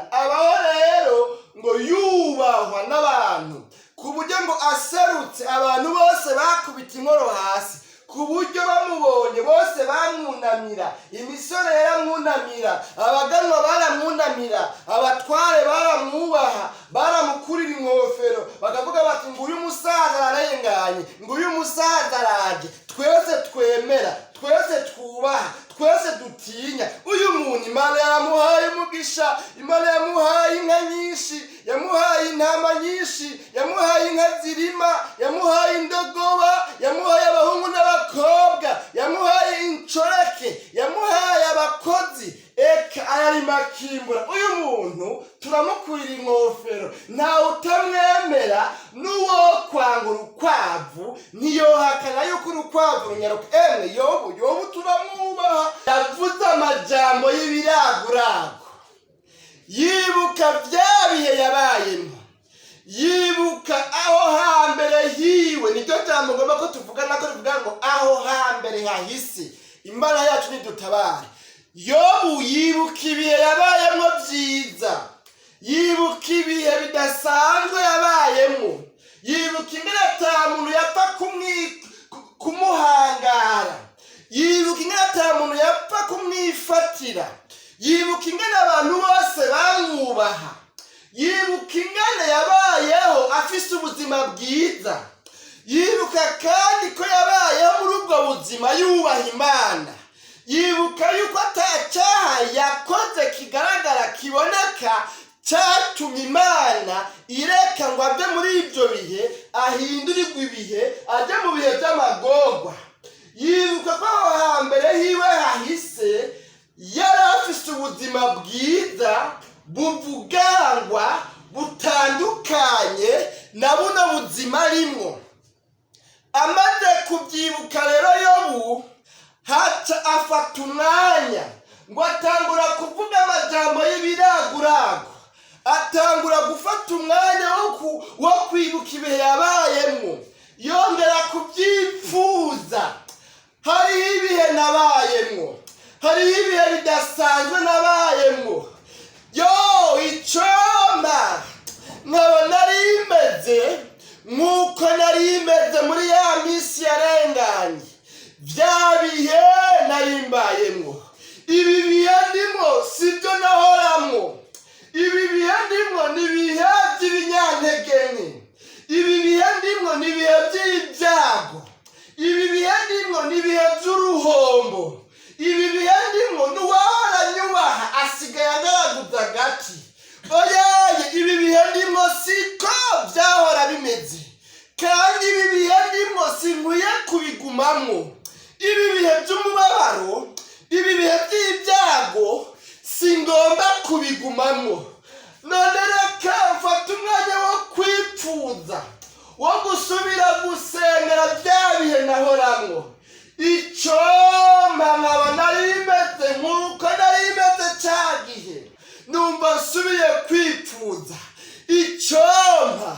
abaho rero ngo yubahwa n'abantu ku buryo ngo aserutse abantu bose bakubita inkoro hasi, ku buryo bamubonye bose bamwunamira, imisore yaramwunamira, abaganwa baramwunamira, abatware baramwubaha, baramukurira inkofero bakavuga bati ngo uyu musaza ararenganye, ngo uyu musaza araje, twese twemera, twese twubaha, twese dutinya. Uyu muntu Imana yamuhaye umugisha, Imana yamuhaye inka nyinshi, yamuhaye intama nyinshi, yamuhaye inka zirima, yamuhaye indogoba, yamuhaye abahungu n'abakobwa, yamuhaye incoreke, yamuhaye abakozi, eka ararima akimbura. Uyu muntu turamukurira inkofero, ntawe utamwemera, n'uwo kwanga urukwavu ntiyohakana yuko urukwavu runyaruka. Yobu turamwubaha, yavuze amajambo y'ibiragurago, yibuka bya bihe yabayemo, yibuka aho hambere hiwe. Niryo jambo ngomba ko tuvuga, nako tuvuga ngo aho hambere hahise. Imana yacu nidutabare. Yobu yibuka ibihe yabayemo byiza, yibuka ibihe bidasanzwe yabayemo, yibuka ingene ata muntu yapfa kumuhangara, yibuka ingene ata muntu yapfa kumwifatira, yibuka ingene abantu bose bamwubaha, yibuka ingene yabayeho afise ubuzima bwiza, yibuka kandi ko yabayeho muri ubwo buzima yubaha Imana, yibuka yuko atacyaha yakoze kigaragara kiboneka cyatumye Imana ireka ngo ave muri ibyo bihe, ahindurirwe ibihe, ajye mu bihe by'amagorwa. Yibuka ko aho hambere hiwe hahise yari afise ubuzima bwiza buvugangwa butandukanye na buno buzima arimwo. Amaze kubyibuka rero Yobu haca afata umwanya ngo atangura kuvuga amajambo y'ibiragurago, atangura gufata umwanya wo kwibuka ibihe yabayemo, yongera kubyipfuza. Hariho ibihe nabayemo, hariho ibihe bidasanzwe nabayemo. Icomba nkaba nari imeze nk'uko nari imeze muri ya minsi yarenganye, bya bihe nari mbayemo. Ibi bihe ndimo sibyo nahoramwo, ibi bihe ndimo ni ibihe by'ibinyantegenke, ibi bihe ndimo ni ibihe by'ibyago, ibi bihe ndimo ni ibihe by'uruhombo, ibi bihe ndimo n'uwahora nyubaha asigaye agaragaza agati. Oyaye, ibi bihe ndimo siko byahora bimeze, kandi ibi bihe ndimo sinkwiye kubigumamo. Ibi bihe by'umubabaro, ibi bihe by'ibyago singomba kubigumamo. None reka mfata umwanya wo kwipfuza, wo gusubira gusengera bya bihe nahoramwo. Icomba nkaba nari imeze nk'uko nari imeze cya gihe, numva nsubiye kwipfuza. Icomba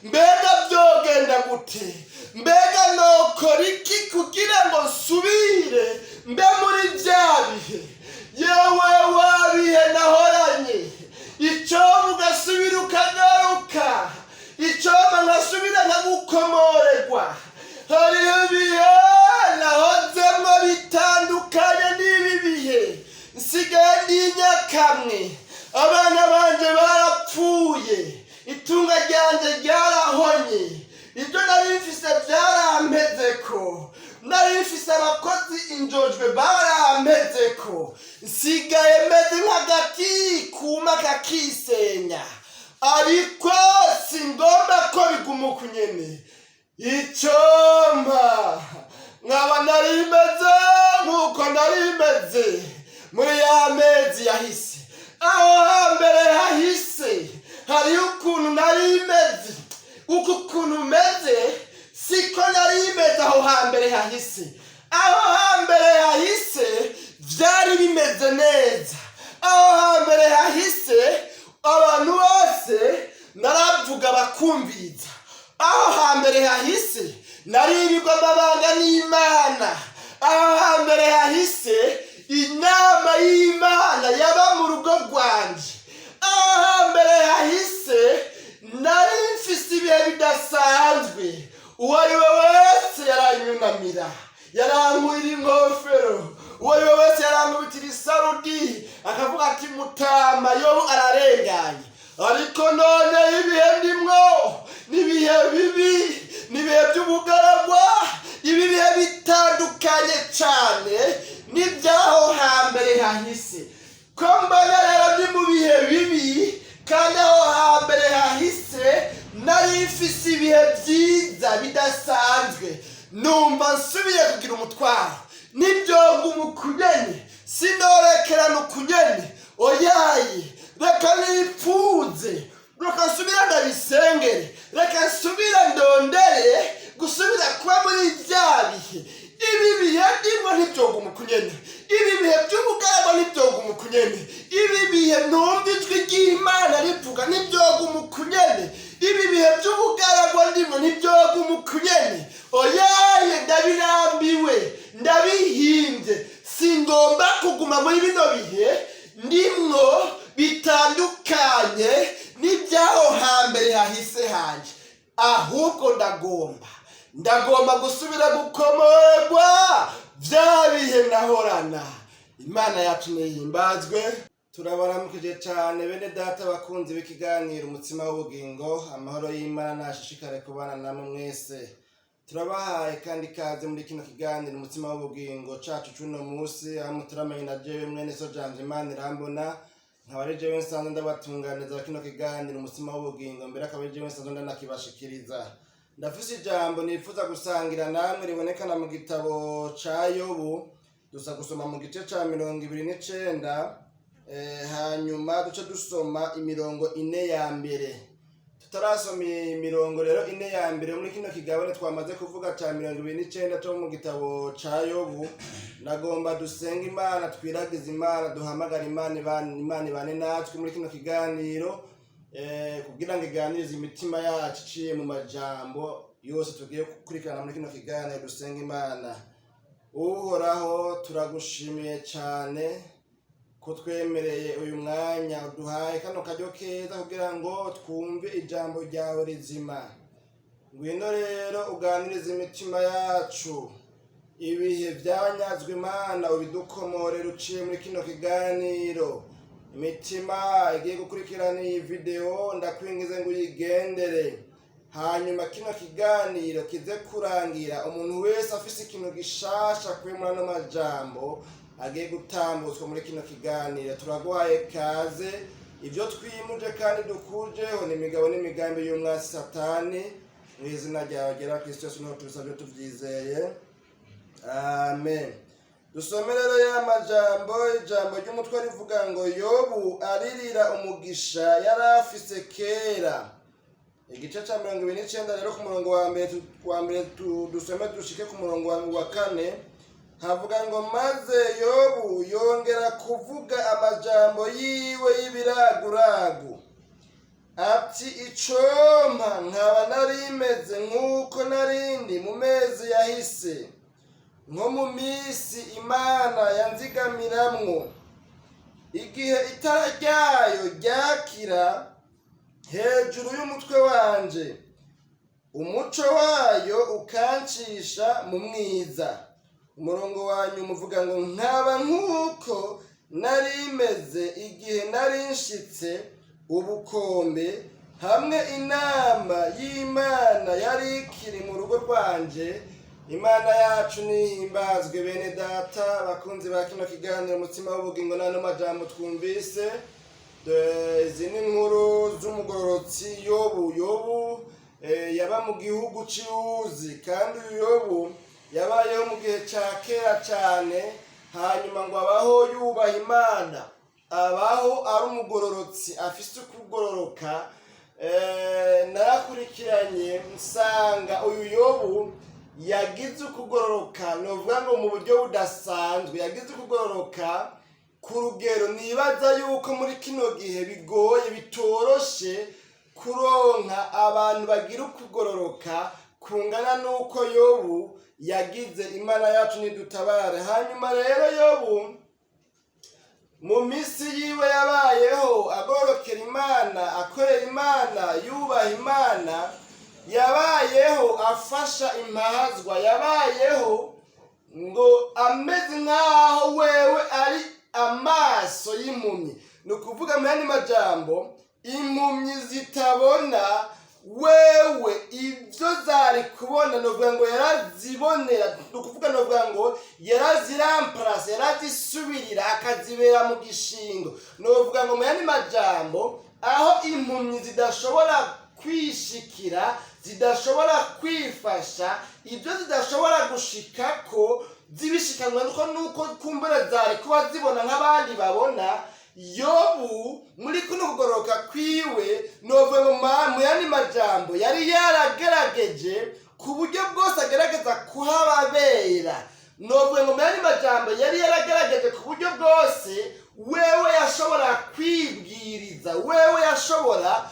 mbega byogenda gute, mbega nokora iki kugira ngo nsubire mbe muri bya bihe, yewe wa bihe nahoranye. Icomba ugasubira ukagaruka, icomba nkasubira nkagukomorerwa. Hariho ibihe nahozemo bitandukanye n'ibi bihe, nsigaye ndi nyakamwe, abana banje barapfuye, itunga ryanje ryarahonye, ibyo nari mfise byarampezeko, nari mfise abakozi injojwe barampezeko, nsigaye meze nk'agati kuma kakisenya, ariko singomba ko biguma uku nyene. Icomba nkaba nari meze nk'uko nari meze muri ya mezi yahise. Aho hambere hahise hariho ukuntu nari meze, uku kuntu meze siko nari meze aho hambere hahise. Aho hambere hahise byari bimeze neza, aho hambere hahise abantu bose naravuga bakumviriza, aho hambere hahise naririrwa amabanga n'Imana, aho hambere hahise inama y'Imana yaba mu rugo rwanje, aho yobu ararenganye, ariko none ibihe ndimwo n'ibihe bibi, n'ibihe by'ubugaragwa, ibi bihe bitandukanye cyane n'ibyaho hambere hahise. Ko mbona rero ndi mu bihe bibi kandi aho hambere hahise nari mfise ibihe byiza bidasanzwe, numva nsubiye kugira umutwaro n'ibyogo umukunyene, sinorekerana ukunyene, oyaye reka nipfuze, reka nsubira ndabisengere, reka nsubira ndondere gusubira kuba muri bya bihe. Ibi bihe ndimo ntibyoga umukunyene, ibi bihe by'ubugaragwa ntibyoga umukunyene, ibi bihe numva ijwi ry'Imana rivuga ntibyoga umukunyene, ibi bihe by'ubugaragwa ndimo ntibyoga umukunyene, oyaye ndabirambiwe, ndabihimbye, singomba kuguma muri bino bihe ndimwo bitandukanye n'ibyaho hambere hahise hanje, ahubwo ndagomba gusubira gukomorwa bya bihe nahorana. Imana yacu nihimbazwe. Turabaramukije cyane bene data bakunzi b'ikiganiro umutsima w'ubugingo, amahoro y'Imana nashishikare kubana namwe mwese. Turabahaye kandi kaze muri kino kiganiro umutsima w'ubugingo cacu cuno munsi, aho muturamanye na jewe mwene so M.Janvier irambona, nkaba ari jewe nsanzwe ndabatunganiza kino kiganiro umutsima w'ubugingo, mbere akaba ari jewe nsanzwe ndanakibashikiriza. Ndafise ijambo nifuza gusangira namwe ribonekana mu gitabo ca Yobu, dusa gusoma mu gice ca 29, hanyuma duce dusoma imirongo 4 ya mbere. Tutarasoma imirongo rero 4 ya mbere muri kino kigabane twamaze kuvuga ca 29 cyo mu gitabo ca Yobu, nagomba dusenga Imana, twiragiza Imana, duhamagara Imana ibane natwe muri kino kiganiro, kugira ngo iganirize imitima yacu iciye mu majambo yose tugiye gukurikirana muri kino kiganiro. Dusenga Imana. Uhoraho, turagushimiye cyane ko twemereye uyu mwanya uduhaye kano karyo keza kugira ngo twumve ijambo ryawe rizima. Ngwino rero uganirize imitima yacu, ibihe byanyazwe Imana ubidukomorere uciye muri kino kiganiro. Imitima igiye gukurikirana iyi video ndakwingize ngo uyigendere, hanyuma kino kiganiro kize kurangira umuntu wese afise ikintu gishasha kuri muri ano majambo agiye gutambutswa muri kino kiganiro. Turaguhaye kaze, ibyo twimuje kandi dukujeho ni imigabo n'imigambi y'umwasi Satani, mu izina ryawe gera Kristo Yesu niho tubisabye tuvyizeye, amen. Dusome rero ya majambo, ijambo ry'umutwe rivuga ngo Yobu aririra umugisha yarafise kera. Igice ca 29 rero ku murongo wa mbere dusome dushike ku murongo wa 4, havuga ngo maze Yobu yongera kuvuga amajambo yiwe y'ibiraguragu ati, icompa nkaba narimeze nk'uko narindi mu mezi yahise, nko mu misi Imana yanzigamiramwo, igihe itara ryayo ryakira hejuru y'umutwe wanje, umuco wayo ukancisha mu mwiza. Umurongo wanyu muvuga ngo nkaba nk'uko narimeze igihe narinshitse ubukombe, hamwe inama y'Imana yari ikiri mu rugo rwanje. Imana yacu nihimbazwe bene data bakunzi ba kino kiganiro umutsima w'ubugingo. N'ano majambo twumvise, izi ni inkuru z'umugororotsi Yobu. Yaba mu gihugu cy'Uzi, kandi Yobu yabayeho mu gihe cya kera cyane, hanyuma ngo abaho yubaha Imana, abaho ari umugororotsi afise ukugororoka. Narakurikiranye nsanga uyu Yobu yagize ukugororoka, novuga ngo mu buryo budasanzwe, yagize ukugororoka ku rugero nibaza yuko muri kino gihe bigoye, bitoroshe kuronka abantu bagira ukugororoka kungana nuko Yobu yagize. Imana yacu nidutabare. Hanyuma rero Yobu mu misi yiwe yabayeho agororokera Imana, akorera Imana, yubaha Imana, yabayeho afasha impahazwa, yabayeho ngo ameze nk'aho wewe ari amaso y'impumyi, ni ukuvuga mu yandi majambo impumyi zitabona wewe ibyo zari kubona novuga ngo yarazibonera, ni ukuvuga novuga ngo yaraziramparase, yarazisubirira akazibera mu gishingo. Novuga ngo mu yandi majambo aho impumyi zidashobora kwishikira, zidashobora kwifasha, ibyo zidashobora gushikako zibishikanwa nuko kumbura zari kuba zibona nk'abandi babona. Yobu muri kuno kugoroka kwiwe novuga ngo mu yandi majambo yari yaragerageje ku buryo bwose agerageza kuhababera. Novuga ngo mu yandi majambo yari yaragerageje ku buryo bwose wewe yashobora kwibwiriza, wewe yashobora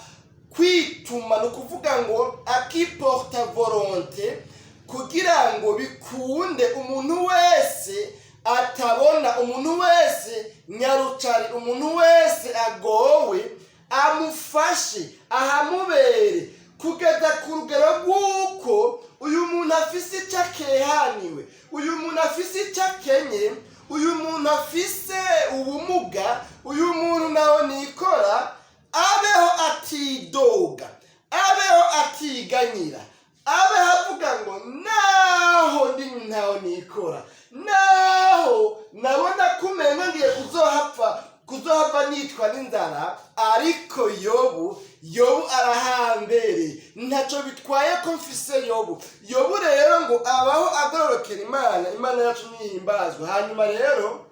kwituma, ni ukuvuga ngo akiporta volonte kugira ngo bikunde umuntu wese atabona, umuntu wese nyarucari, umuntu wese agowe amufashe ahamubere, kugeza ku rugero rw'uko uyu muntu afise icyo akehaniwe, uyu muntu afise icyo akenye, uyu muntu afise ubumuga, uyu muntu nawe nikora abeho atidoga, abeho atiganyira, abeho avuga ngo naho ndi ntaho nikora, naho nabona kumenga ngiye kuzohava nitwa n'inzara, ariko Yobu arahambere, ntaco bitwaye ko mfise Yobu rero ngo abaho agororokera Imana yacu nihimbazwe. Hanyuma rero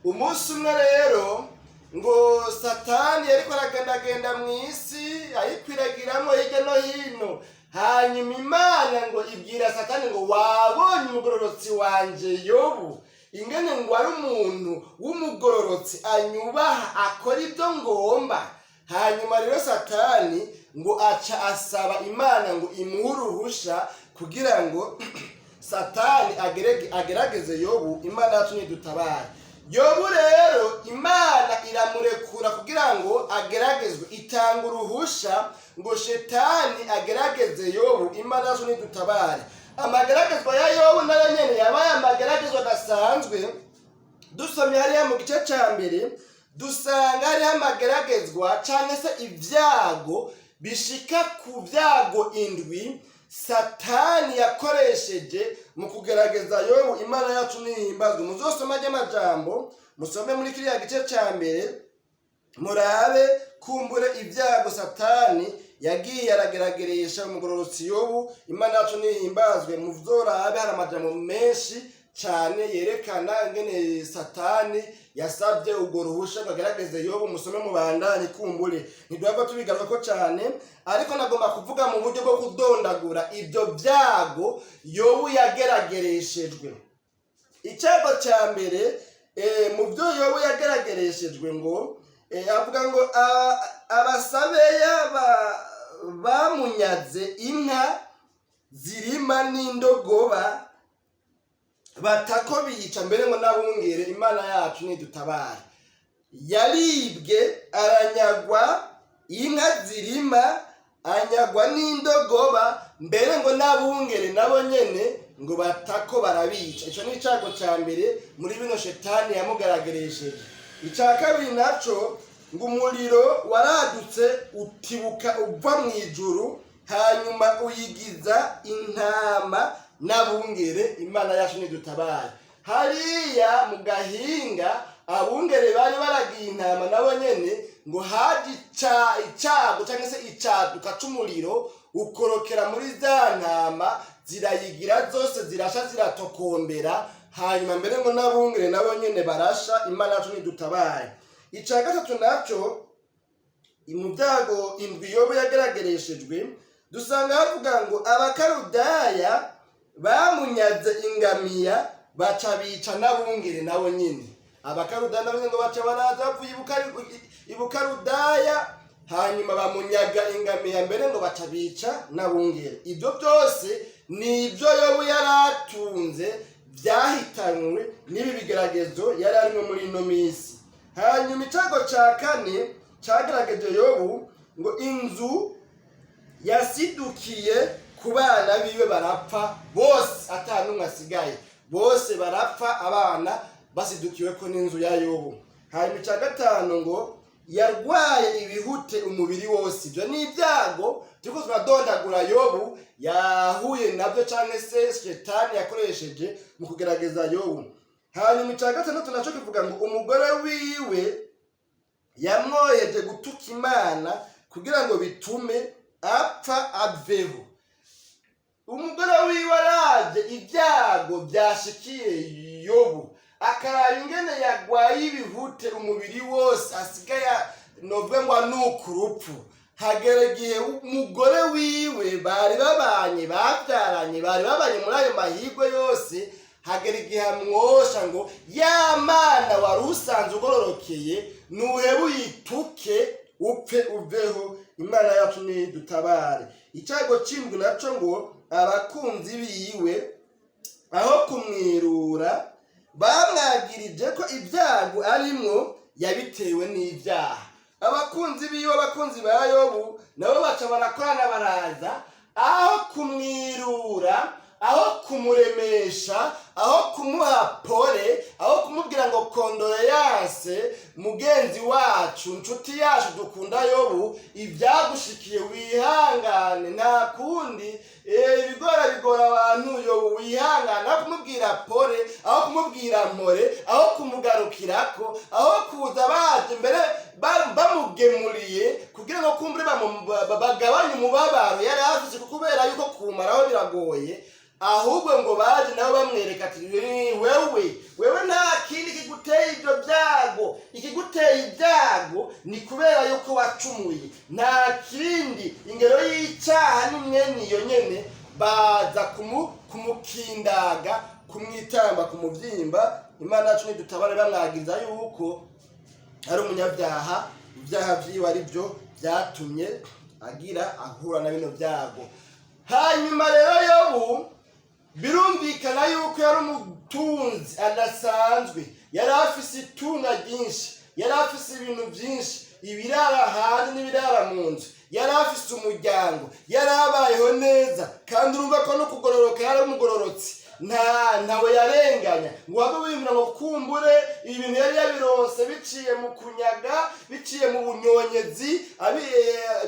umunsi umwe rero ngo Satani yariko aragendagenda mw'isi ayikwiragiramo hirya no hino. Hanyuma Imana ngo ibwira Satani ngo wabonye umugororotsi wanje Yobu ingene ngo ari umuntu w'umugororotsi anyubaha akora ibyo ngomba. Hanyuma rero Satani ngo aca asaba Imana ngo imuhe uruhusha kugira ngo Satani agerageze Yobu. Imana yacu nidutabare. Yobu rero Imana iramurekura kugira ngo ageragezwe, itanga uruhusha ngo Shetani agerageze Yobu. Imana yacu nidutabare. Amageragezwa ya Yobu nayo nyene yabaye amageragezwa adasanzwe. Dusomye hariya mu gice ca mbere dusanga hariho amageragezwa canke se ibyago bishika ku byago 7 Satani yakoresheje mu kugerageza Yobu. Imana yacu nihimbazwe. Muzosoma ry'amajambo, musome muri kiriya gice ca mbere murabe kumbure ibyago Satani yagiye aragerageresha umugororotsi Yobu. Imana yacu nihimbazwe. Muzorabe hari amajambo menshi cyane yerekana ingene Satani yasabye ubwo ruhusha bagerageze Yobu. Musome mu bandani kumbure ntiduhava tubigaruka cyane, ariko nagomba kuvuga mu buryo bwo kudondagura ibyo byago Yobu yageragereshejwe. Icyago cya mbere mu byo Yobu yageragereshejwe ngo avuga ngo abasabeya bamunyaze inka zirima n'indogoba batako biyica, mbere ngo nabungere. Imana yacu nidutabare. Yaribwe aranyagwa inka zirima, anyagwa n'indogoba, mbere ngo nabungere nabo nyene ngo batako barabica. Ico ni icago ca mbere muri bino Shetani yamugarageresheje. Icya kabiri naco ngo umuriro waradutse utibuka uva mu ijuru, hanyuma uyigiza intama n'abungere. Imana yacu nidutabare. Hariya mu gahinga abungere bari baragiye intama nabo nyene ngo haje icago cyangwa se icaduka c'umuriro ukorokera muri za ntama, zirayigira zose zirasha ziratokombera. Hanyuma mbere ngo nabungere nabo nyene barasha. Imana yacu nidutabare. Ica gatatu naco mu byago 7 Yobu yageragereshejwe dusanga havuga ngo abakarudaya bamunyaze ingamiya baca bica nabungere nabo nyene. Abakarudaya nabo ngo baca baraza bavuye ibukarudaya, hanyuma bamunyaga ingamiya, mbere ngo baca bica nabungere. Ibyo byose ni ibyo Yobu yaratunze byahitanywe n'ibi bigeragezo yari arimo muri ino minsi. Hanyuma icago ca kane cagerageje Yobu ngo inzu yasidukiye ku bana biwe barapfa bose, atanumwe asigaye, bose barapfa, abana basidukiwe ko n'inzu ya Yobu. hanyuma icya gatanu ngo yarwaye ibihute umubiri wose. Ibyo ni ibyago turiko turadondagura Yobu yahuye nabyo cyangwa se Shetani yakoresheje mu kugerageza Yobu. Hanyuma icya gatandatu naco kivuga ngo umugore wiwe yamwoheje gutuka Imana kugira ngo bitume apfa aveho. Umugore wiwe araje ibyago byashikiye Yobu, akaraba ingene yagwaye ibihute umubiri wose, asigaye novuga ngo anuka urupfu. Hagera igihe umugore wiwe bari babanye babyaranye bari babanye muri ayo mahirwe yose, hagera igihe amwosha ngo ya Mana wari usanzwe ugororokeye nuhebe uyituke upfe uveho, Imana yacu nidutabare. Icyago cy'indwi naco ngo abakunzi biwe aho kumwirura bamwagirije ko ibyago arimwo yabitewe n'ibyaha. Abakunzi biwe, abakunzi ba Yobu nabo baca barakorana baraza aho kumwirura, aho kumuremesha, aho kumuha pole, aho kumubwira ngo kondoleyanse mugenzi wacu, nshuti yacu dukunda Yobu, ibyagushikiye wihangane, nta kundi bigora abantu Yobu wihangane, aho kumubwira pole, aho kumubwira mpore, aho kumugarukirako, aho kuza baje mbere bamugemuriye kugira ngo kumbure bagabanye umubabaro yari afite, kubera yuko kumaraho biragoye, ahubwo ngo baje nabo bamwereka ati wewe nta kindi kiguteye ibyo byago, ikiguteye ibyago ni kubera yuko wacumuye, nta kindi. Ingero y'icyaha ni mwene iyo nyene, baza kumukindaga, kumwitamba, kumubyimba. Imana yacu nidutabare bamwagiza yuko ari umunyabyaha, ibyaha vyiwe ari byo byatumye agira ahura na bino byago. Hanyuma rero Yobu birumvikana yuko yari umutunzi adasanzwe, yari afise itunga ryinshi, yari afise ibintu byinshi, ibirara hanze n'ibirara mu nzu, yari afise umuryango, yari abayeho neza, kandi urumva ko no kugororoka yari umugororotsi, ntawe yarenganya ngo wabe wimvira ngo kumbure ibintu yari yabironse biciye mu kunyaga, biciye mu bunyonyezi,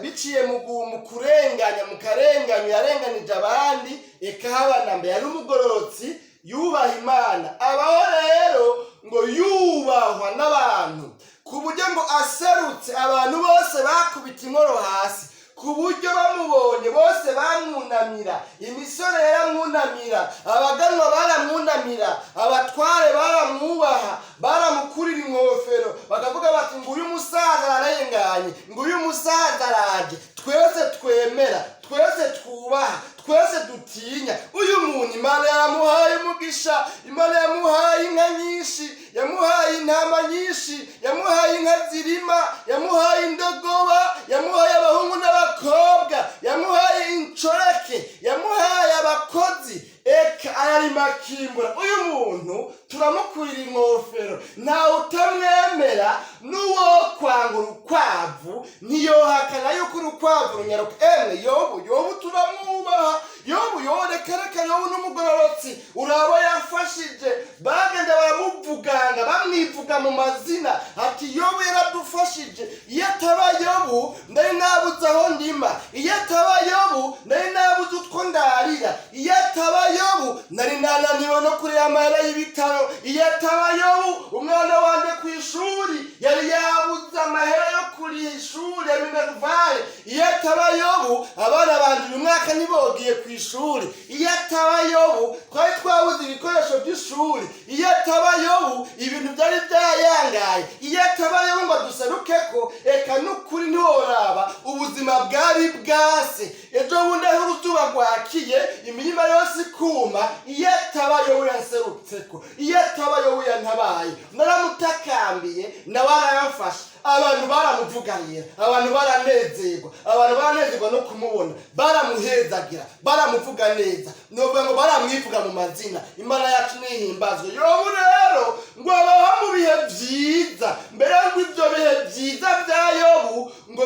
biciye mu kurenganya, mu karenganyo yarenganije abandi. Eka habana mbe yari umugororotsi yubaha Imana, abaho rero ngo yubahwa n'abantu ku buryo ngo aserutse abantu bose bakubita inkoro hasi, ku buryo bamubonye bose bamwunamira, imisore yaramwunamira, abaganwa baramwunamira, abatware baramwubaha, baramukurira inkofero, bakavuga bati ngo uyu musaza ararenganye, ngo uyu musaza araje, twese twemera, twese twubaha, twese dutinya. Uyu muntu Imana yamuhaye umugisha, Imana yamuhaye inka nyinshi, yamuhaye intama nyinshi, yamuhaye inka zirima, yamuhaye indogoba, yamuhaye abahungu n'abakobwa, yamuhaye incoreke, yamuhaye abakozi, eka ararimakimbura. Uyu muntu turamukurira inkofero, ntawe utamwemera, n'uwo kwanga urukwavu ntiyohakana yuko urukwavu runyaruka. Yobu turamwubaha, Yobu reka Yobu n'umugororotsi, uraba yafashije, bagenda baramuvuganga, bamwivuga mu mazina ati Yobu yaradufashije, iyo ataba Yobu ndari nabuze aho ndima, iyo ataba Yobu ndari nabuze utwo ndarira, iyo ataba Yobu nari nananiwe no kureba amahera y'ibitaro, iyo ataba Yobu umwana wanje ku ishuri yari yabuze amahera yo kuriha ishuri ya minervale, iyo ataba Yobu abana banje uyu mwaka ntibogiye ku ishuri, iyo ataba Yobu twari twabuze ibikoresho by'ishuri, iyo ataba Yobu ibintu byari byayangaye, iyo ataba Yobu ngo duserukeko, eka n'ukuri ntiworaba ubuzima bwari bwase. Ejo bundi aho uruzuba rwakiye imirima yose ikuma, iyo ataba Yobu yanserutseko, iyo ataba Yobu yantabaye, naramutakambiye nawe aramfasha, abantu baramuvuganira, abantu baranezerwa no kumubona, baramuhezagira, baramuvuga neza, novuga ngo baramwivuga mu mazina. Imana yacu nihimbazwe. Yobu rero ngo abaho mu bihe byiza, mbere ngo ibyo bihe byiza bya Yobu ngo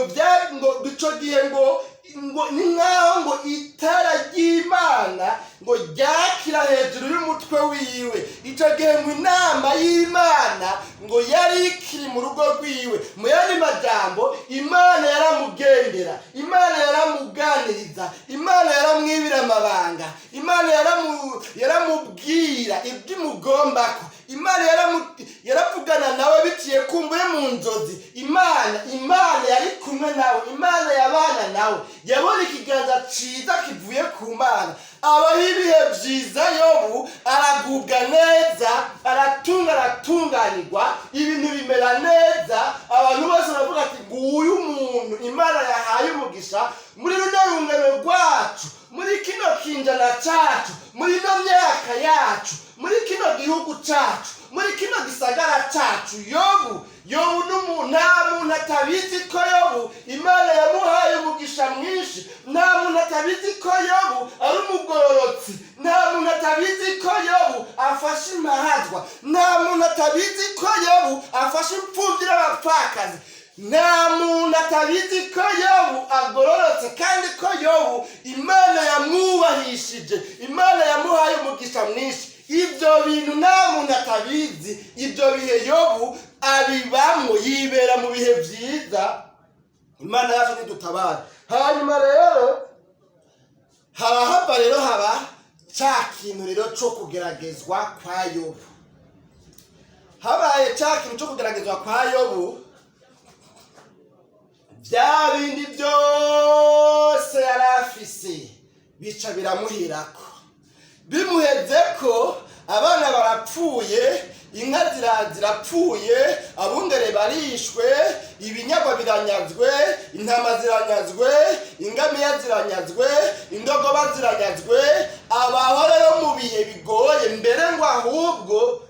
ico gihe ngo ni nkaho ngo itara ry'Imana ngo ryakira hejuru y'umutwe wiwe. Icyo gihe ngo inama y'Imana ngo yari ikiri mu rugo rwiwe. Mu yandi majambo, Imana yaramugendera, Imana yaramuganiriza, Imana yaramwibira amabanga, Imana yaramubwira ibyo imugombako, Imana yaravugana nawe biciye kumbure mu nzozi. Imana yari kumwe nawe, Imana yabana nawe, yabona ikiganza ciza kivuye ku Mana. Abaho ibihe byiza, Yobu aragubwa neza, aratunganirwa, ibintu bimera neza. Abantu bose baravuga ati nguyu umuntu Imana yahaye umugisha muri runo rungano rwacu, muri kino kinjana cyacu, muri no myaka yacu, muri kino gihugu cyacu, muri kino gisagara cyacu. Yobu nta muntu atabizi ko Yobu Imana yamuhaye umugisha mwinshi. Nta muntu atabizi ko Yobu ari umugororotsi. Nta muntu atabizi ko Yobu afashe imahazwa. Nta muntu atabizi ko Yobu afashe imfubyi n'abapfakazi. Nta muntu atabizi ko Yobu agororotse, kandi ko Yobu Imana yamwubahishije, Imana yamuhaye umugisha mwinshi. Ibyo bintu nta muntu atabizi. Ibyo bihe Yobu abibamo, yibera mu bihe byiza. Imana yacu nidutabara. Hanyuma rero haba cya kintu rero cyo kugeragezwa kwa Yobu. Habaye cya kintu cyo kugeragezwa kwa Yobu, bya bindi byose yari afise bica biramuhirako. Bimuheze ko abana barapfuye, inka zirapfuye, abungere barishwe, ibinyagwa biranyazwe, intama ziranyazwe, ingamiya ziranyazwe, indogoba ziranyazwe. Abaho rero mu bihe bigoye, mbere ngo ahubwo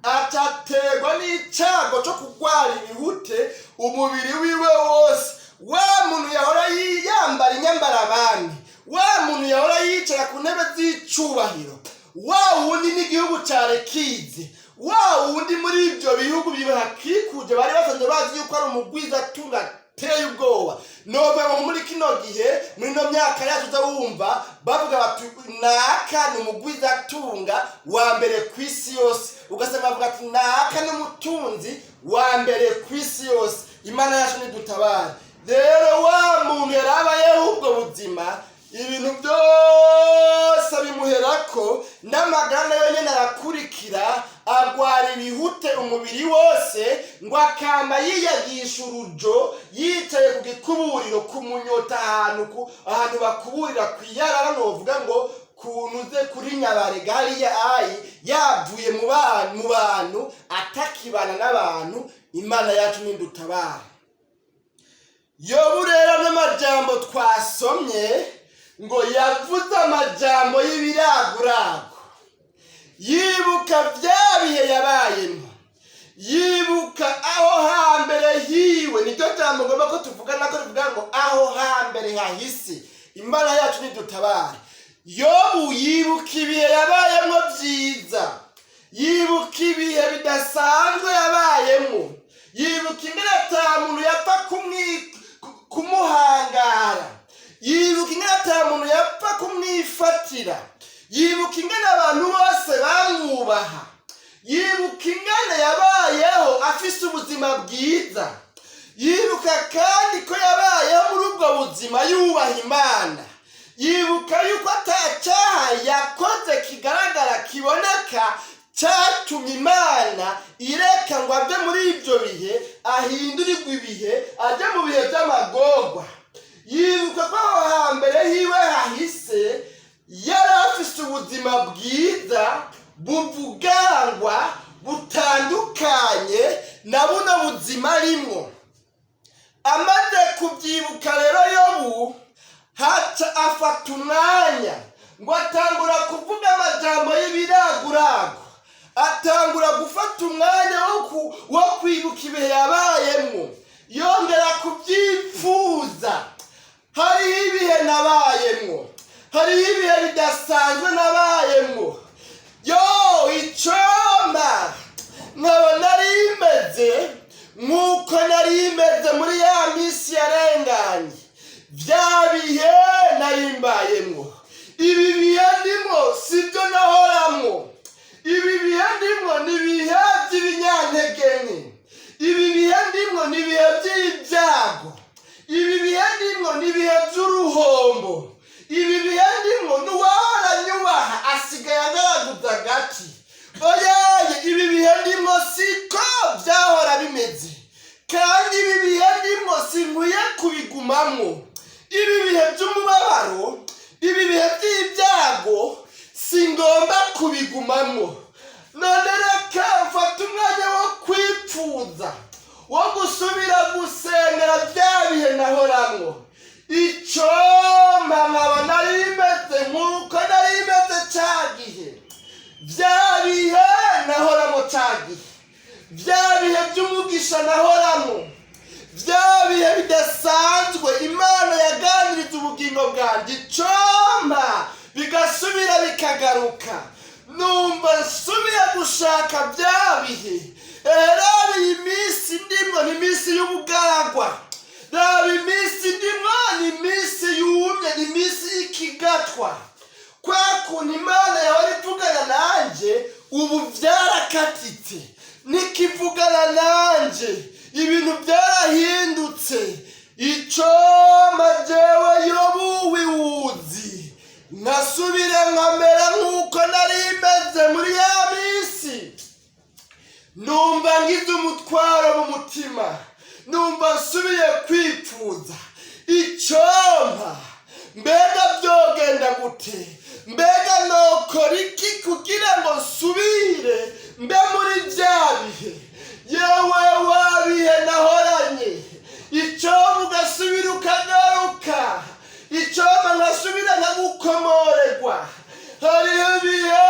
ataterwa n'icyago cyo kurwara ibihute umubiri wiwe wose. Wa muntu yahora yambara inyambara abandi, wa muntu yahora yicara ku ntebe z'icubahiro, wa wundi n'igihugu cyare kize, wa wundi muri ibyo bihugu bibahakikuje bari basanzwe bazi yuko ari umugwiza atunga teye ubwoba. Nove muri kino gihe, muri no myaka yacu uzabumva bavuga bati naka ni umugwiza atunga wa mbere ku isi yose. Ugasema bavuga ati naka ni umutunzi wa mbere ku isi yose. Imana yacu nidutabara. Rero wa muntu yarabayeho ubwo buzima, ibintu byose bimuherako, n'amagana yonyine arakurikira, agwara ibihute umubiri wose, ngo akamba yiyagisha urujo, yicaye ku gikuburiro, ku munyota, ahantu bakuburira ku iyarara, novuga ngo kunuze kuri Nyabarega hariya yavuye mu bantu, atakibana n'abantu. Imana yacu nidutabara. Yobu rero n'amajambo twasomye ngo yavuze amajambo y'ibiragurago, yibuka bya bihe yabayemo, yibuka aho hambere hiwe. Niryo jambo ngomba ko tuvuga nako rivuga ngo aho hambere hahise. Imana yacu nidutabare. Yobu yibuka ibihe yabayemo byiza, yibuka ibihe bidasanzwe yabayemo, yibuka ingene ata muntu yapfa kumuhangara, yibuka ingene ata muntu yapfa kumwifatira, yibuka ingene abantu bose bamwubaha, yibuka ingene yabayeho afise ubuzima bwiza, yibuka kandi ko yabayeho muri ubwo buzima yubaha Imana, yibuka yuko atacyaha yakoze kigaragara kiboneka cyatumye Imana ireka ngo ave muri ibyo bihe, ahindurirwe ibihe, ajye mu bihe by'amagorwa. Yibuka ko aho hambere hiwe hahise yari afise ubuzima bwiza, buvugangwa, butandukanye na buno buzima arimwo. Amaze kubyibuka rero Yobu haca afata umwanya ngo atangura kuvuga amajambo y'ibiragurago, atangura gufata umwanya wo kwibuka ibihe yabayemo, yongera kubyifuza. Hariho ibihe nabayemo, hariho ibihe bidasanzwe nabayemo. Icomba nkaba nari imeze nk'uko nari imeze muri ya minsi yarenganye. Bya bihe ibi bihe ndimwo ni ibihe by'ibyago, ibi bihe ndimwo ni ibihe by'uruhombo, ibi bihe ndimwo n'uwaranyubaha asigaye agaragaza agati. Oyaye, ibi bihe ndimwo siko byahora bimeze, kandi ibi bihe ndimwo sinkwiye kubigumamwo. Ibi bihe by'umubabaro, ibi bihe by'ibyago singomba kubigumamwo. None reka mfata umwanya wo kwipfuza, wo gusubira gusengera bya bihe nahoramwo. Icompa nkaba nari meze nk'uko nari meze ca gihe, bya bihe nahoramo ca gihe, bya bihe by'umugisha nahoramo, bya bihe bidasanzwe Imana yaganiriza ubugingo bwanjye. Icompa bigasubira bikagaruka, numva nsubiye gushaka bya bihe. Raba iyi minsi ndimwo ni iminsi y'ubugaragwa, raba iminsi ndimwo ni iminsi yumye, ni iminsi y'ikigatwa. Kwa kuntu Imana yahora ivugana nanje ubu byarakatitse, nikivugana nanje ibintu byarahindutse. Icompa jewe Yobu wiwuzi, nasubire nkamera nk'uko nari meze muri ya minsi. Numva ngize umutwaro mu mutima, numva nsubiye kwipfuza. Icompa mbega byogenda gute, mbega nokora iki kugira ngo nsubire mbe muri bya bihe, yewe wa bihe nahoranye. Icompa ugasubira ukagaruka, icompa nkasubira nkagukomorerwa. Hariho ibihe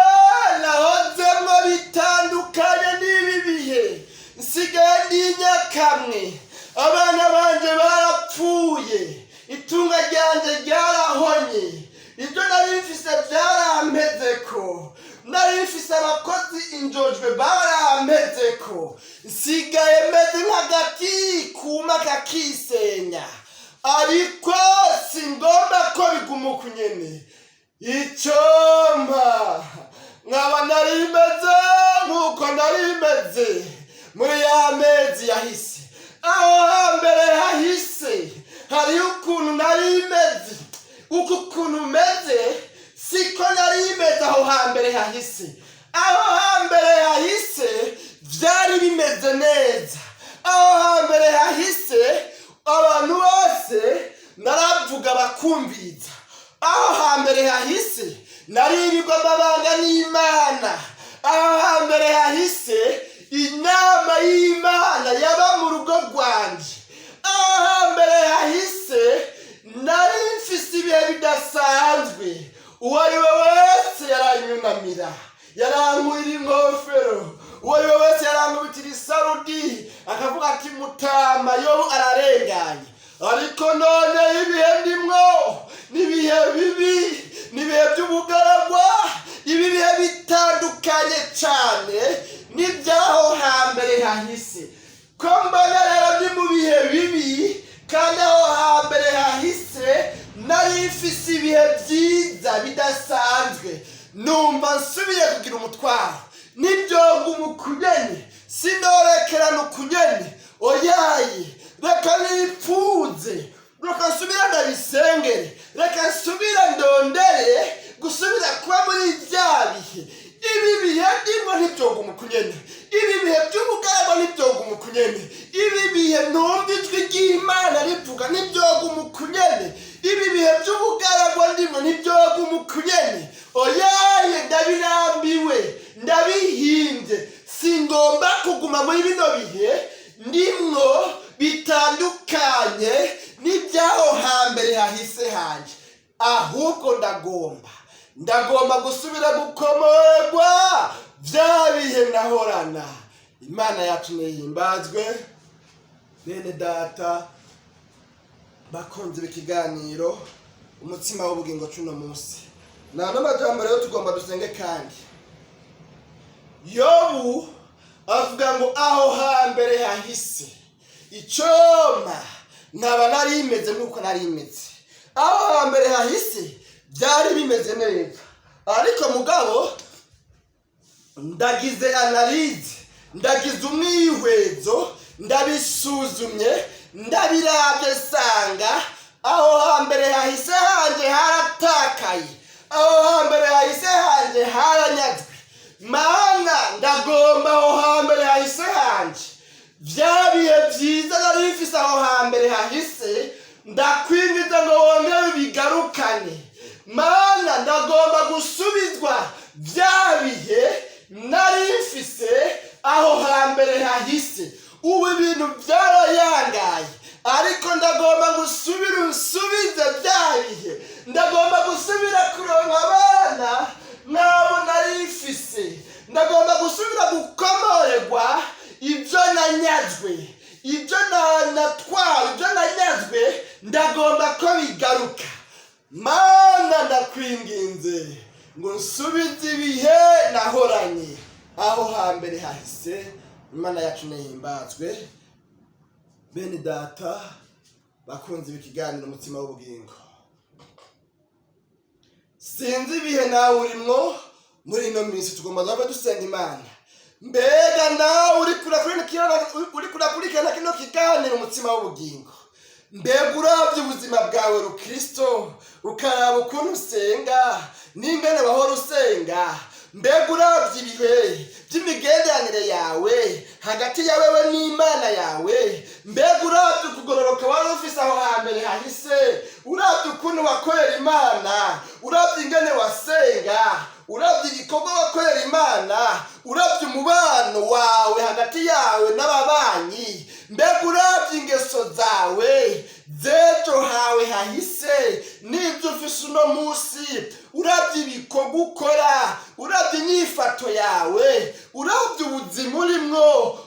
nahozemwo bitandukanye n'ibi bihe, nsigaye ndi nyakamwe, abana banje barapfuye, itunga ryanje ryarahonye, ibyo nari mfise byarampezeko, nari mfise abakozi injojwe barampezeko, nsigaye meze nk'agati kuma kakisenya. Ariko singomba ko biguma uku nyene. Icompa nkaba nari meze nk'uko nari meze muri ya mezi yahise. Aho hambere hahise hariho ukuntu nari meze, uku kuntu meze siko nari meze aho hambere hahise. Aho hambere hahise byari bimeze neza, aho hambere hahise abantu bose naravuga bakumviriza. Aho hambere hahise naririrwa amabanga n'Imana. Aho hambere hahise inama y'Imana yaba mu rugo rwanje. Aho hambere hahise nari mfise ibihe bidasanzwe, uwo ari we wese yaranyunamira, yarankurira inkofero, uwo ari we wese yarankubitira isarudi, akavuga ati Mutama Yobu ararenganye. Ariko none ibihe ndimwo ni ibihe bibi, ni ibihe by'ubugaragwa, ibi bihe bitandukanye cyane n'ibyaho hambere hahise. Ko mbona rero ndi mu bihe bibi, kandi aho hambere hahise nari mfise ibihe byiza bidasanzwe, numva nsubiye kugira umutwaro. Nibyoga umukunyene, sinorekerana ukunyene. Oyaye, reka nipfuze, reka nsubira ndabisengere, reka nsubira ndondere gusubira kuba muri bya bihe. Ibi bihe ndimwo ntibyoga umukunyene, ibi bihe by'ubugaragwa ntibyoga umukunyene, ibi bihe numva ijwi ry'Imana rivuga ntibyoga umukunyene, ibi bihe by'ubugaragwa ndimwo ntibyoga umukunyene. Oyaye, ndabirambiwe, ndabihimbye, singomba kuguma muri bino bihe ndimwo bitandukanye n'ibyaho hambere hahise hanje. Ahubwo ndagomba gusubira gukomorerwa bya bihe nahorana. Imana yacu nihimbazwe. Bene data bakunze ikiganiro umutsima w'ubugingo cuno munsi, nano majambo rero tugomba dusenge. Kandi Yobu avuga ngo aho hambere hahise, Icompa nkaba nari meze nk'uko nari meze. Aho hambere hahise byari bimeze neza, ariko mugabo ndagize analize, ndagize umwihwezo ndabisuzumye ndabirabye sanga aho hambere hahise hanje haratakaye, aho hambere hahise hanje haranyazwe. Mana ndagomba aho hambere hahise hanje bya bihe byiza nari mfise aho hambere hahise, ndakwinjiza ngo wongere bigarukane. Mana ndagomba gusubizwa bya bihe nari mfise aho hambere hahise. Ubu ibintu byarayangaye, ariko ndagomba gusubira unsubize bya bihe. Ndagomba gusubira kuronka abana nabo nari mfise. Ndagomba gusubira gukomorerwa ibyo nanyazwe, ibyo natwawe, ibyo nanyazwe. Ndagomba ko bigaruka. Mana ndakwinginze ngo nsubize ibihe nahoranye aho hambere hahise. Imana yacu nehimbazwe. Bene data bakunze ikiganiro umutima w'ubugingo, sinzi ibihe nawe urimwo muri ino minsi. Tugomba kuba dusenga Imana. Mbega nawe uri kurakurikirana kino kiganiro umutima w'ubugingo, mbega urabye ubuzima bwawe rukristo, ukaraba ukuntu usenga n'ingene wahora usenga. Mbega urabye ibihe by'imigenderanire yawe hagati yawewe n'Imana yawe. Mbega urabye ukugororoka wari ufise aho hambere hahise, urabye ukuntu wakorera Imana, urabye ingene wasenga, urabye igikorwa wakorera Imana, urabye umubano wawe hagati yawe n'ababanyi. Mbega urabye ingeso zawe z'ejo hawe hahise n'ibyo ufise uno munsi, urabye ibikorwa ukora, urabye inyifato yawe, urabye ubuzima urimwo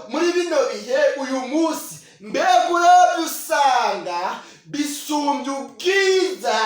muri bino bihe uyu munsi. Mbega urabye usanga bisumbye ubwiza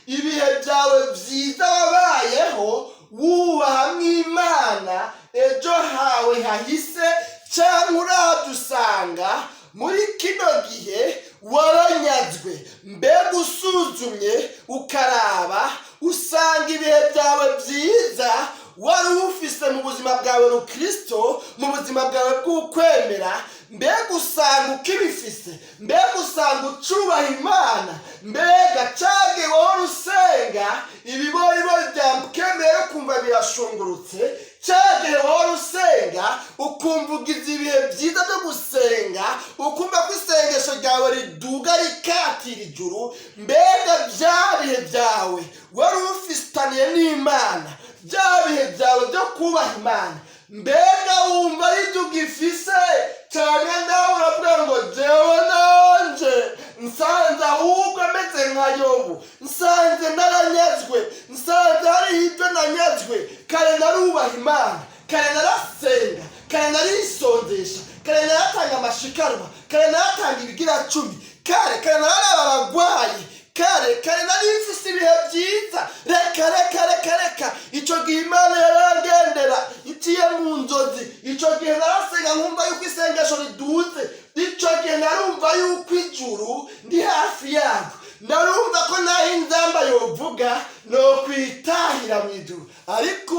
ibihe byawe byiza wabayeho wubaha mw'Imana ejo hawe hahise, cyangwa urabye usanga muri kino gihe waranyazwe. Mbega usuzumye ukaraba usanga ibihe byawe byiza wari ufise mu buzima bwawe rukristo, mu buzima bwawe bw'ukwemera. Mbega usanga ukibifise, mbega usanga ucubaha Imana. Mbega cage wowe usenga ibiboribori bya Mbere ukumva birashungurutse, cage wowe usenga ukumva ugize ibihe byiza byo gusenga, ukumva ko isengesho ryawe riduga rikatira ijuru. Mbega bya bihe byawe wari ufitaniye n'Imana, bya bihe byawe byo kubaha Imana, mbega wumva aribyo ugifise, cyane nawe uravuga ngo jewe nanje nsanze ahubwo ameze nka Yobu, nsanze naranyazwe, nsanze hariho ibyo nanyazwe. Kare narubaha Imana, kare narasenga, kare narisondesha, kare naratanga amashikarwa, kare naratanga ibigira cumi, kare nararaba abagwayi, kare nari mfise ibihe byiza. Reka icyo gihe Imana yaragendera iciye mu nzozi. Icyo gihe narasenga nkumva yuko isengesho riduze. Icyo gihe narumva yuko ijuru ndi hafi yaryo, narumva ko naho inzamba yovuga no kwitahira mu ijuru. Ariko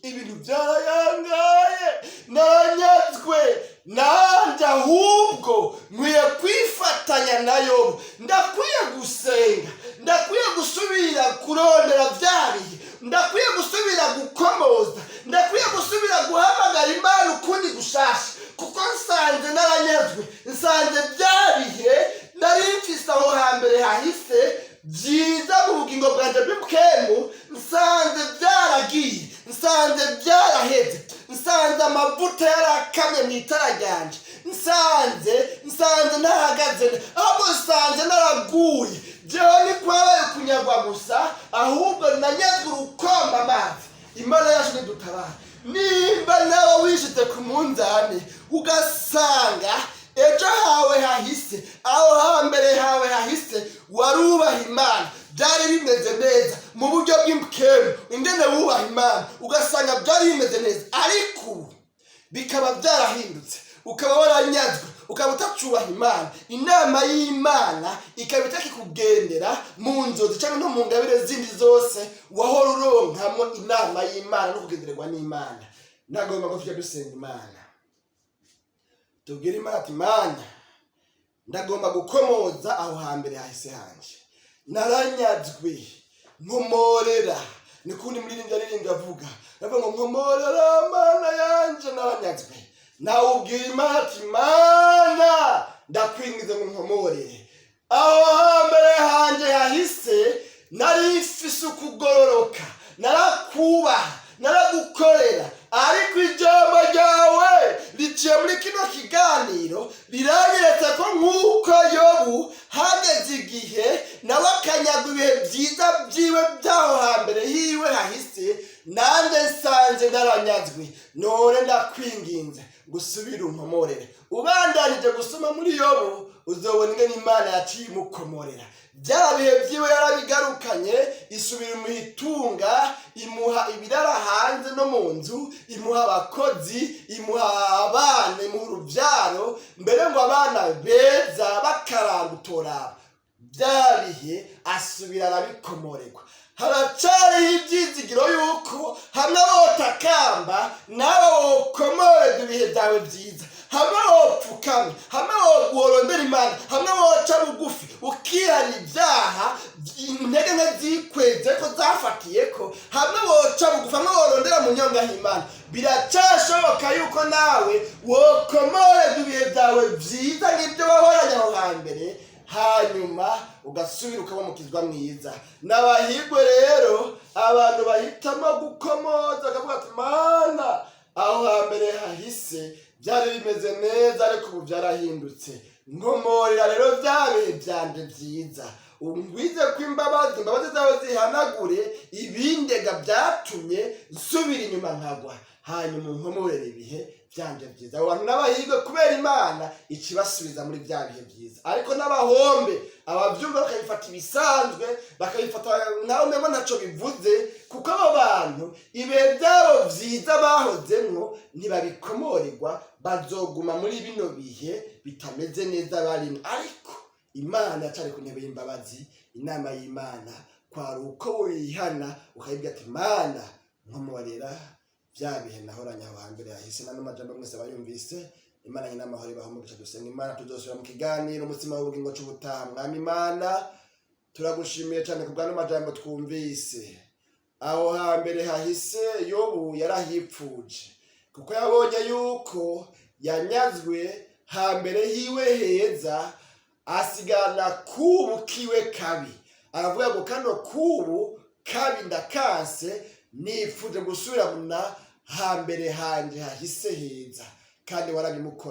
ibintu byarayangaye, naranyazwe. Nanje ahubwo nkwiye kwifatanya nayo, ndakwiye gusenga, ndakwiye gusubira kurondera bya bihe, ndakwiye gusubira gukomoza, ndakwiye gusubira guhamagara Imana ukundi gushasha, kuko nsanze naranyazwe. Nsanze bya bihe nari mfise aho hambere hahise byiza mu bugingo bwanjye bw'Imkemu, nsanze byaragiye, nsanze byaraheze, nsanze amavuta yarakamye mu itara ryanje, nsanze nahagaze, ahubwo nsanze naraguye. Jewe ni kwabaye kunyagwa gusa, ahubwo nanyazwe urukomba amazi. Imana yacu nidutabara. Nimba nawe wishyize ku munzani ugasanga ejo hawe hahise, aho hambere hawe hahise warubaha Imana, byari bimeze neza mu buryo bw'Imkemu, ingene wubaha Imana ugasanga byari bimeze neza, ariko bikaba byarahindutse, ukaba waranyazwe, ukaba utacubaha Imana. Inama y'Imana ikaba itakikugendera mu nzozi cyangwa no mu ngabire zindi zose wahora uronkamo inama y'Imana no kugendererwa n'Imana. Nagomba ko tujya dusenga Imana. tubwire Imana ati Mana ndagomba gukomoza aho hambere hahise hanje, naranyazwe nkomorera. Nikundi muririnda ririnda avuga ngo nkomorera Mana yanje naranyazwe. Nawe ubwire Imana ati Mana ndakwingize ngo nkomorere aho hambere hanje hahise. Nari mfise ukugororoka, narakubaha, naragukorera, ariko ijambo ryawe riciye muri kino kiganiro riranyeretse ko nk'uko Yobu hageze igihe nawe akanyagwa ibihe byiza byiwe by'aho hambere hiwe hahise, nanjye nsanze naranyazwe. None ndakwinginze gusubira unkomorere. Ubandanije gusoma muri Yobu uzobona ingene Imana yaciye imukomorera. Bya bihe byiwe yarabigarukanye, isubira imuhitunga, imuha ibirara hanze no mu nzu, imuha abakozi, imuha abana, imuha urubyaro, mbere ngo abana beza bakarangutora. Bya bihe asubira arabikomorerwa. Haracariho ibyizigiro yuko hamwe wotakamba nawe wokomorerwa ibihe byawe byiza, hamwe wopfukamye, hamwe worondera Imana, hamwe woca bugufi ukihana ibyaha intege nke zikweze ko zafatiyeko, hamwe woca bugufi, hamwe worondera mu nyonga y'Imana. Biracashoboka yuko nawe wokomorerwa ibihe byawe byiza nk'ibyo wahoranye aho hambere, hanyuma ugasubira ukaba umukizwa mwiza. N'abahigwe rero abantu bahitamo gukomoza bakavuga ati Mana aho hambere hahise byari bimeze neza ariko ubu byarahindutse, nkomorera rero bya bihe byanje byiza, ungwize ko imbabazi zawe zihanagure ibindega byatumye nsubira inyuma nkagwa, hanyuma unkomorere ibihe byanje byiza. Abo bantu n'abahirwe kubera Imana ikibasubiza muri bya bihe byiza. Ariko n'abahombe ababyumva bakabifata ibisanzwe, bakabifata nkaho mbego ntacyo bivuze, kuko abo bantu ibihe byabo byiza bahozemwo ntibabikomorerwa, bazoguma muri bino bihe bitameze neza barimo. Ariko Imana yacari ku ntebe y'imbabazi. Inama y'Imana kwari uko wihana ukayibwira ati Mana nkomorera bya bihe nahoranye aho hambere hahise. Nano majambo mwese bayumvise. Imana nyina amahoro ibaho umugisha. Dusenga Imana tuzosubira mu kiganiro umutsima w'ubugingo c'ubutaha. Mwami Imana turagushimiye cyane ku bw'ano majambo twumvise. Aho hambere hahise Yobu yarahipfuje, kuko yabonye yuko yanyazwe hambere hiwe heza, asigana kubu kiwe kabi. Aravuga ngo kano kubu kabi ndakanse, nifuje gusubira muna hambere hanje hahise heza, kandi warabimukora.